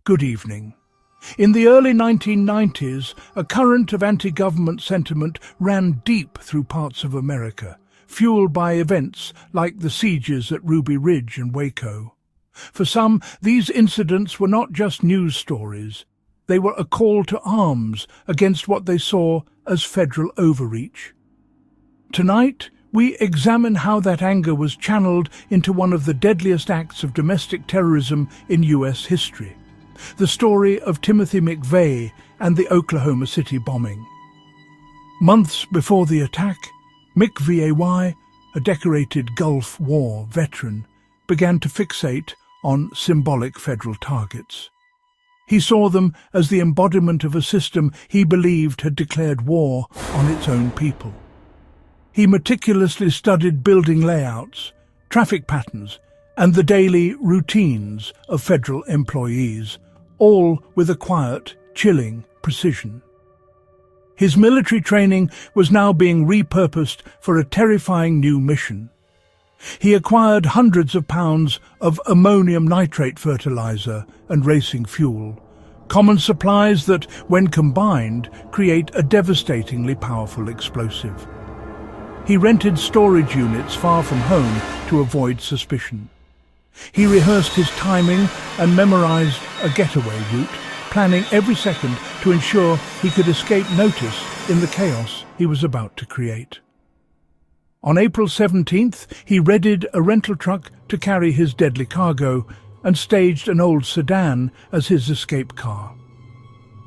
Good evening. In the early 1990s, a current of anti-government sentiment ran deep through parts of America, fueled by events like the sieges at Ruby Ridge and Waco. For some, these incidents were not just news stories. They were a call to arms against what they saw as federal overreach. Tonight, we examine how that anger was channeled into one of the deadliest acts of domestic terrorism in U.S. history. The story of Timothy McVeigh and the Oklahoma City bombing. Months before the attack, McVeigh, a decorated Gulf War veteran, began to fixate on symbolic federal targets. He saw them as the embodiment of a system he believed had declared war on its own people. He meticulously studied building layouts, traffic patterns, and the daily routines of federal employees, all with a quiet, chilling precision. His military training was now being repurposed for a terrifying new mission. He acquired hundreds of pounds of ammonium nitrate fertilizer and racing fuel, common supplies that, when combined, create a devastatingly powerful explosive. He rented storage units far from home to avoid suspicion. He rehearsed his timing and memorized a getaway route, planning every second to ensure he could escape notice in the chaos he was about to create. On April 17th, he readied a rental truck to carry his deadly cargo and staged an old sedan as his escape car.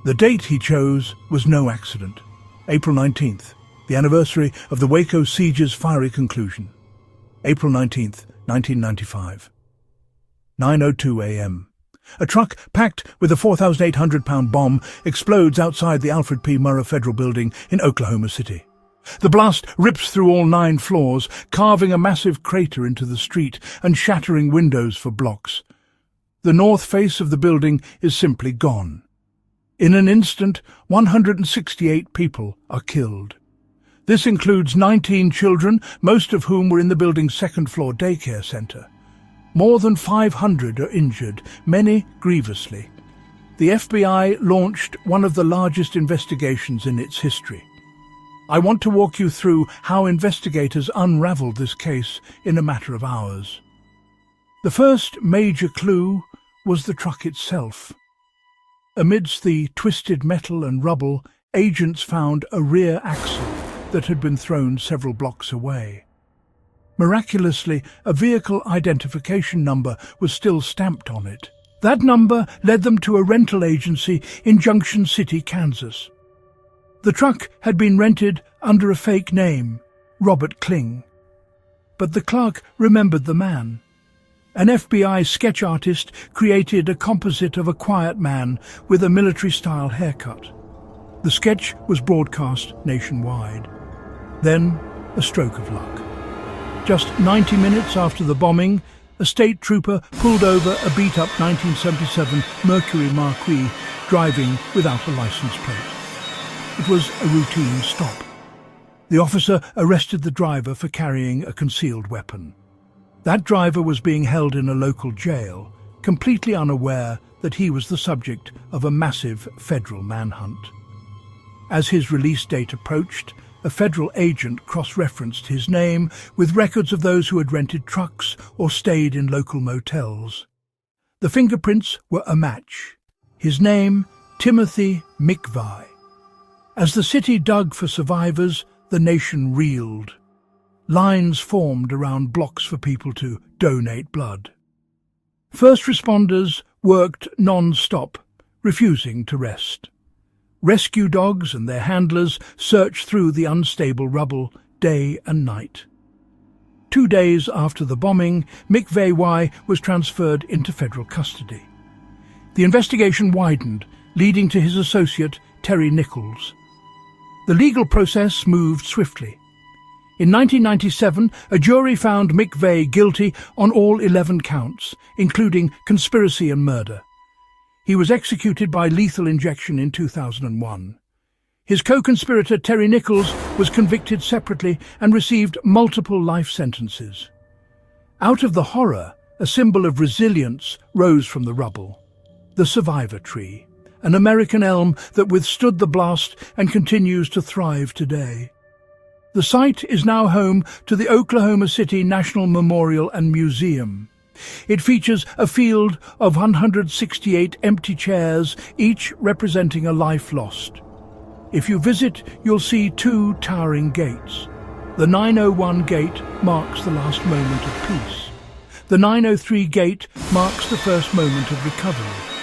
The date he chose was no accident. April 19th, the anniversary of the Waco siege's fiery conclusion. April 19th, 1995. 9:02 a.m. A truck packed with a 4,800-pound bomb explodes outside the Alfred P. Murrah Federal Building in Oklahoma City. The blast rips through all 9 floors, carving a massive crater into the street and shattering windows for blocks. The north face of the building is simply gone. In an instant, 168 people are killed. This includes 19 children, most of whom were in the building's second-floor daycare center. More than 500 are injured, many grievously. The FBI launched one of the largest investigations in its history. I want to walk you through how investigators unraveled this case in a matter of hours. The first major clue was the truck itself. Amidst the twisted metal and rubble, agents found a rear axle that had been thrown several blocks away. Miraculously, a vehicle identification number was still stamped on it. That number led them to a rental agency in Junction City, Kansas. The truck had been rented under a fake name, Robert Kling. But the clerk remembered the man. An FBI sketch artist created a composite of a quiet man with a military-style haircut. The sketch was broadcast nationwide. Then, a stroke of luck. Just 90 minutes after the bombing, a state trooper pulled over a beat-up 1977 Mercury Marquis driving without a license plate. It was a routine stop. The officer arrested the driver for carrying a concealed weapon. That driver was being held in a local jail, completely unaware that he was the subject of a massive federal manhunt. As his release date approached, a federal agent cross-referenced his name with records of those who had rented trucks or stayed in local motels. The fingerprints were a match. His name, Timothy McVeigh. As the city dug for survivors, the nation reeled. Lines formed around blocks for people to donate blood. First responders worked non-stop, refusing to rest. Rescue dogs and their handlers searched through the unstable rubble day and night. 2 days after the bombing, McVeigh was transferred into federal custody. The investigation widened, leading to his associate, Terry Nichols. The legal process moved swiftly. In 1997, a jury found McVeigh guilty on all 11 counts, including conspiracy and murder. He was executed by lethal injection in 2001. His co-conspirator Terry Nichols was convicted separately and received multiple life sentences. Out of the horror, a symbol of resilience rose from the rubble. the Survivor Tree, an American elm that withstood the blast and continues to thrive today. The site is now home to the Oklahoma City National Memorial and Museum. It features a field of 168 empty chairs, each representing a life lost. If you visit, you'll see two towering gates. The 901 gate marks the last moment of peace. The 903 gate marks the first moment of recovery.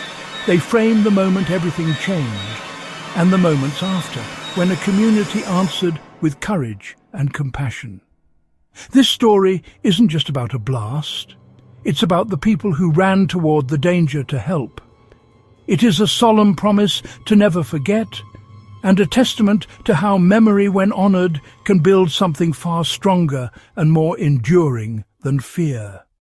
They frame the moment everything changed, and the moments after, when a community answered with courage and compassion. This story isn't just about a blast. It's about the people who ran toward the danger to help. It is a solemn promise to never forget, and a testament to how memory, when honored, can build something far stronger and more enduring than fear.